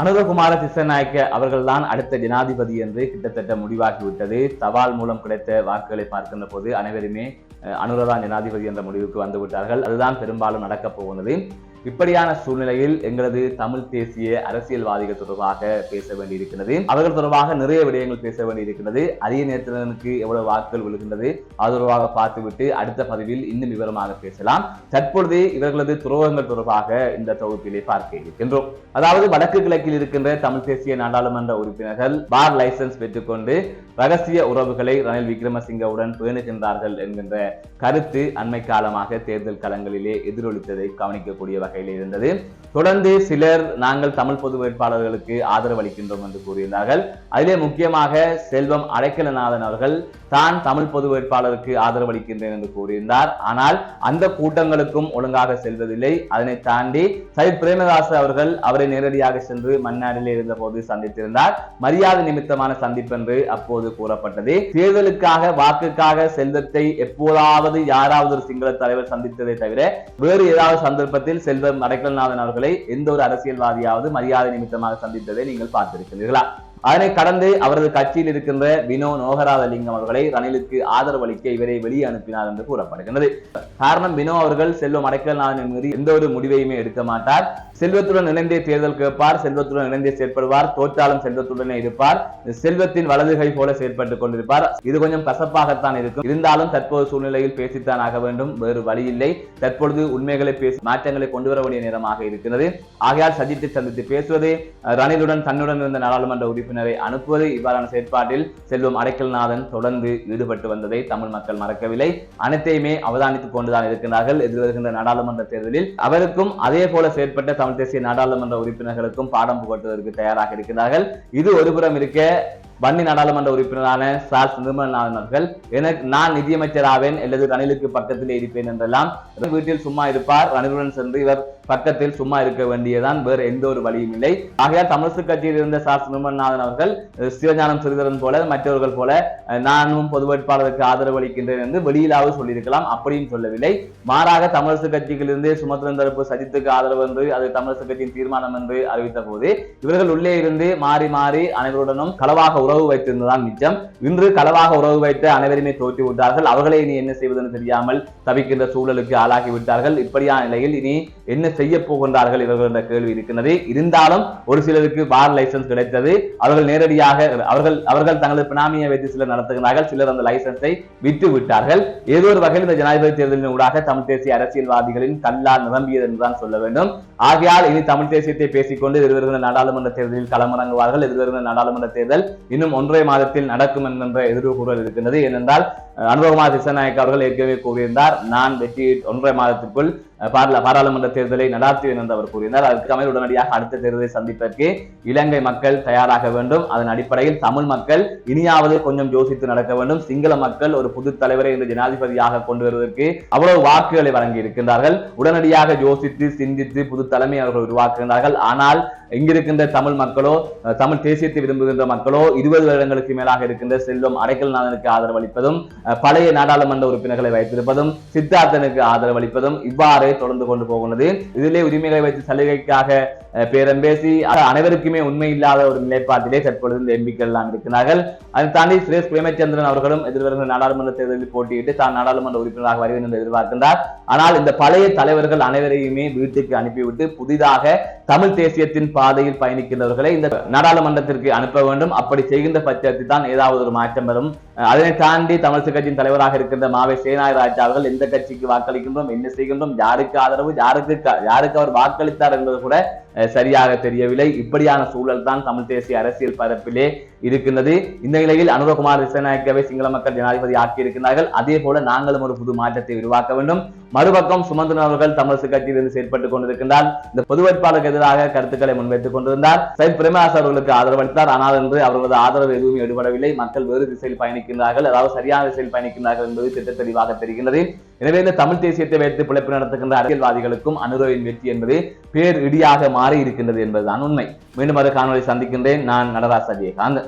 அனுரகுமார திசாநாயக்க அவர்கள்தான் அடுத்த ஜனாதிபதி என்று கிட்டத்தட்ட முடிவாகிவிட்டது. தபால் மூலம் கிடைத்த வாக்குகளை பார்க்கின்ற போது அனைவருமே அனுரதான் ஜனாதிபதி என்ற முடிவுக்கு வந்துவிட்டார்கள். அதுதான் பெரும்பாலும் நடக்கப் போகிறது. இப்படியான சூழ்நிலையில் எங்களது தமிழ் தேசிய அரசியல்வாதிகள் தொடர்பாக பேச வேண்டியிருக்கிறது. அவர்கள் தொடர்பாக நிறைய விடயங்கள் பேச வேண்டியிருக்கிறது. அதிக நேரத்தினருக்கு எவ்வளவு வாக்குகள் விழுகின்றது அது தொடர்பாக பார்த்துவிட்டு அடுத்த பதிவில் இன்னும் விவரமாக பேசலாம். தற்பொழுது இவர்களது துரோகங்கள் தொடர்பாக இந்த தொகுப்பிலே பார்க்க இருக்கின்றோம். அதாவது வடக்கு கிழக்கில் இருக்கின்ற தமிழ் தேசிய நாடாளுமன்ற உறுப்பினர்கள் பார் லைசன்ஸ் பெற்றுக்கொண்டு ரகசிய உறவுகளை ரணில் விக்ரமசிங்கவுடன் பேணுகின்றார்கள் என்கின்ற கருத்து அண்மை காலமாக தேர்தல் களங்களிலே எதிரொலித்ததை கவனிக்கக்கூடிய வகையில் இருந்தது. தொடர்ந்து சிலர் நாங்கள் தமிழ் பொது வேட்பாளர்களுக்கு ஆதரவு அளிக்கின்றோம் என்று கூறியிருந்தார்கள். அதிலே முக்கியமாக செல்வம் அடைக்கலநாதன் அவர்கள் தான் தமிழ் பொது வேட்பாளருக்கு ஆதரவு அளிக்கின்றேன் என்று கூறியிருந்தார். ஆனால் அந்த கூட்டங்களுக்கும் ஒழுங்காக செல்வதில்லை. அதனை தாண்டி சையத் பிரேமதாச அவர்கள் அவரை நேரடியாக சென்று மன்னாரிலே இருந்த போது சந்தித்திருந்தார். மரியாதை நிமித்தமான சந்திப்பு என்று அப்போது கூறப்பட்டது. தேர்தலுக்காக வாக்குக்காக செல்வத்தை எப்போதாவது யாராவது ஒரு சிங்கள தலைவர் சந்தித்ததை தவிர வேறு ஏதாவது சந்தர்ப்பத்தில் செல்வம் அடைக்கலநாதன் அவர்களை எந்த ஒரு அரசியல்வாதியாவது மரியாதை நிமித்தமாக சந்தித்ததை நீங்கள் பார்த்திருக்கிறீர்களா? அதனை கடந்து அவரது கட்சியில் இருக்கின்ற வினோ நோகராதலிங்கம் அவர்களை ரணிலுக்கு ஆதரவு அளிக்க இவரை வெளியே அனுப்பினார் என்று கூறப்படுகின்றது. காரணம், வினோ அவர்கள் செல்வம் அடைக்கலநாதன் மீது எந்த ஒரு முடிவையுமே எடுக்க மாட்டார். செல்வத்துடன் இணைந்தே தேர்தல் கேட்பார், செல்வத்துடன் இணைந்தே செயற்படுவார், தோற்றாலும் செல்வத்துடனே இருப்பார், செல்வத்தின் வலதுகை போல செயற்பட்டுக் கொண்டிருப்பார். இது கொஞ்சம் கசப்பாகத்தான் இருக்கும். இருந்தாலும் தற்போது சூழ்நிலையில் பேசித்தான் ஆக வேண்டும், வேறு வழி இல்லை. தற்பொழுது உண்மைகளை பேசி மாற்றங்களை கொண்டு வர வேண்டிய நேரமாக இருக்கிறது. ஆகையால் சஜித்தை சந்தித்து பேசுவது, ரணிலுடன் தன்னுடன் இருந்த நாடாளுமன்ற உறுப்பினரை அனுப்புவது, இவ்வாறான செயற்பாட்டில் செல்வம் அடைக்கலநாதன் தொடர்ந்து ஈடுபட்டு வந்ததை தமிழ் மக்கள் மறக்கவில்லை. அனைத்தையுமே அவதானித்துக் கொண்டுதான் இருக்கிறார்கள். எதிர்வருகின்ற நாடாளுமன்ற தேர்தலில் அவருக்கும் அதே போல செயற்பட்ட தமிழ் தேசிய நாடாளுமன்ற உறுப்பினர்களுக்கும் பாடம் புகட்டுவதற்கு தயாராக இருக்கிறார்கள். இது ஒருபுறம் இருக்க, வன்னி நாடாளுமன்ற உறுப்பினரான சார்ஸ் நிர்மலநாதன் அவர்கள் நான் நிதியமைச்சர் ஆவேன் அல்லது ரணிலுக்கு பக்கத்திலே இருப்பேன் என்றெல்லாம் வீட்டில் சும்மா இருப்பார். ரணிலுடன் சென்று இவர் பக்கத்தில் சும்மா இருக்க வேண்டியதான், வேறு எந்த ஒரு வழியும் இல்லை. ஆகையால் தமிழரசு கட்சியில் இருந்த சார்ஸ் நிர்மலநாதன் அவர்கள் சிவஞானம் சிறிதரன் போல மற்றவர்கள் போல நானும் பொது வேட்பாளருக்கு ஆதரவு அளிக்கின்றேன் என்று வெளியிலாவது சொல்லியிருக்கலாம். அப்படியும் சொல்லவில்லை. மாறாக தமிழரசு கட்சியிலிருந்து சுமந்திரன் தரப்பு சஜித்துக்கு ஆதரவு என்று அது தமிழரசு கட்சியின் தீர்மானம் என்று அறிவித்த போது இவர்கள் உள்ளே இருந்து மாறி மாறி அனைவருடனும் களவாக உறவு வைத்திருந்ததான் மிச்சம். இன்று களவாக உறவு வைத்து அனைவருமே தோற்று விட்டார்கள். அவர்களை இனி என்ன செய்வதென்று தெரியாமல் தவிக்கின்ற சூழலுக்கு ஆளாகி விட்டார்கள். இப்படியான நிலையில் இனி என்ன செய்ய போகின்றார்கள் இவர்கள் என்ற கேள்வி இருக்கிறது. இருந்தாலும் ஒரு சிலருக்கு பார் லைசன்ஸ் கிடைத்தது. அவர்கள் நேரடியாக அவர்கள் தங்களது பினாமியை வைத்து சிலர் நடத்துகிறார்கள். சிலர் அந்த லைசன்ஸை விட்டு விட்டார்கள். ஏதோ ஒரு வகையில் இந்த ஜனாதிபதி தேர்தலின் ஊடாக தமிழ் தேசிய அரசியல்வாதிகளின் கல்லால் நிரம்பியது என்றுதான் சொல்ல வேண்டும். ஆகையால் இனி தமிழ் தேசியத்தை பேசிக்கொண்டு எதிர்வருகின்ற நாடாளுமன்ற தேர்தலில் களமிறங்குவார்கள். எதிர்வருகின்ற நாடாளுமன்ற தேர்தல் இன்னும் 1.5 மாதத்தில் நடக்கும் என்கின்ற எதிர்வு கூறல் இருக்கின்றது. ஏனென்றால் அனுரகுமார திசாநாயக்க அவர்கள் ஏற்கனவே கூறியிருந்தார், நான் வெற்றி 1.5 மாதத்திற்குள் பாராளுமன்ற தேர்தலை நடாத்துவேன் என்று அவர் கூறினார். அதற்கு அமைய உடனடியாக அடுத்த தேர்தலை சந்திப்பதற்கு இலங்கை மக்கள் தயாராக வேண்டும். அதன் அடிப்படையில் தமிழ் மக்கள் இனியாவது கொஞ்சம் யோசித்து நடக்க வேண்டும். சிங்கள மக்கள் ஒரு புது தலைவரை இந்த ஜனாதிபதியாக கொண்டு வருவதற்கு அவ்வளவு வாக்குகளை வழங்கி இருக்கின்றார்கள். உடனடியாக யோசித்து சிந்தித்து புது தலைமை அவர்கள் உருவாக்குகின்றார்கள். ஆனால் இங்கிருக்கின்ற தமிழ் மக்களோ, தமிழ் தேசியத்தை விரும்புகின்ற மக்களோ 20 வருடங்களுக்கு மேலாக இருக்கின்ற செல்வம் அடைக்கலநாதனுக்கு ஆதரவு அளிப்பதும், பழைய நாடாளுமன்ற உறுப்பினர்களை வைத்திருப்பதும், சித்தார்த்தனுக்கு ஆதரவு அளிப்பதும் இவ்வாறு தொடர்ந்து கொண்டு போகிறது. இதிலே உரிமைகளை வைத்து சலுகைக்காக பேரம் பேசி அனைவருக்குமே உண்மை இல்லாத ஒரு நிலைப்பாட்டிலே தற்பொழுது இந்த எம்பிக்கள் எல்லாம் இருக்கிறார்கள். அதை தாண்டி சுரேஷ் பிரேமச்சந்திரன் அவர்களும் எதிர்வருகிற நாடாளுமன்ற தேர்தலில் போட்டியிட்டு தான் நாடாளுமன்ற உறுப்பினராக வருவேன் என்று எதிர்பார்க்கின்றார். ஆனால் இந்த பழைய தலைவர்கள் அனைவரையுமே வீட்டுக்கு அனுப்பிவிட்டு புதிதாக தமிழ் தேசியத்தின் பாதையில் பயணிக்கின்றவர்களை இந்த நாடாளுமன்றத்திற்கு அனுப்ப வேண்டும். அப்படி செய்கின்ற பட்சத்தில் தான் ஏதாவது ஒரு மாற்றம் வரும். அதனை தாண்டி தமிழரசு கட்சியின் தலைவராக இருக்கின்ற மாவை சேனாதிராஜா அவர்கள் எந்த கட்சிக்கு வாக்களிக்கின்றோம், என்ன செய்கின்றோம், யாருக்கு ஆதரவு, யாருக்கு அவர் வாக்களித்தார் என்பது கூட சரியாக தெரியவில்லை. இப்படியான சூழல் தான் தமிழ் தேசிய அரசியல் பரப்பிலே இருக்கின்றது. இந்த நிலையில் அனுரகுமார திசாநாயக்கவை சிங்கள மக்கள் ஜனாதிபதி ஆக்கியிருக்கிறார்கள். அதே போல நாங்களும் ஒரு புது மாற்றத்தை உருவாக்க வேண்டும். மறுபக்கம் சுமந்திரன் அவர்கள் தமிழரசு கட்சியிலிருந்து செயற்பட்டுக் கொண்டிருக்கின்றார். இந்த பொது வேட்பாளருக்கு எதிராக கருத்துக்களை முன்வைத்துக் கொண்டிருந்தார். சையத் பிரேமதாச அவர்களுக்கு ஆதரவு அளித்தார். ஆனால் என்று அவர்களது ஆதரவு எதுவும் எடுபடவில்லை. மக்கள் வேறு திசையில் பயணிக்கின்றார்கள், அதாவது சரியான திசையில் பயணிக்கின்றார்கள் என்பது திட்ட தெளிவாக தெரிகின்றது. எனவே இந்த தமிழ் தேசியத்தை வைத்து பிழைப்பு நடத்துகின்ற அரசியல்வாதிகளுக்கும் அனுரவின் வெற்றி என்பது பேர் இடியாக மாறி இருக்கின்றது என்பதுதான் உண்மை. மீண்டும் ஒரு காணொலி சந்திக்கின்றேன். நான் நடராஜ் அஜயகாந்த்.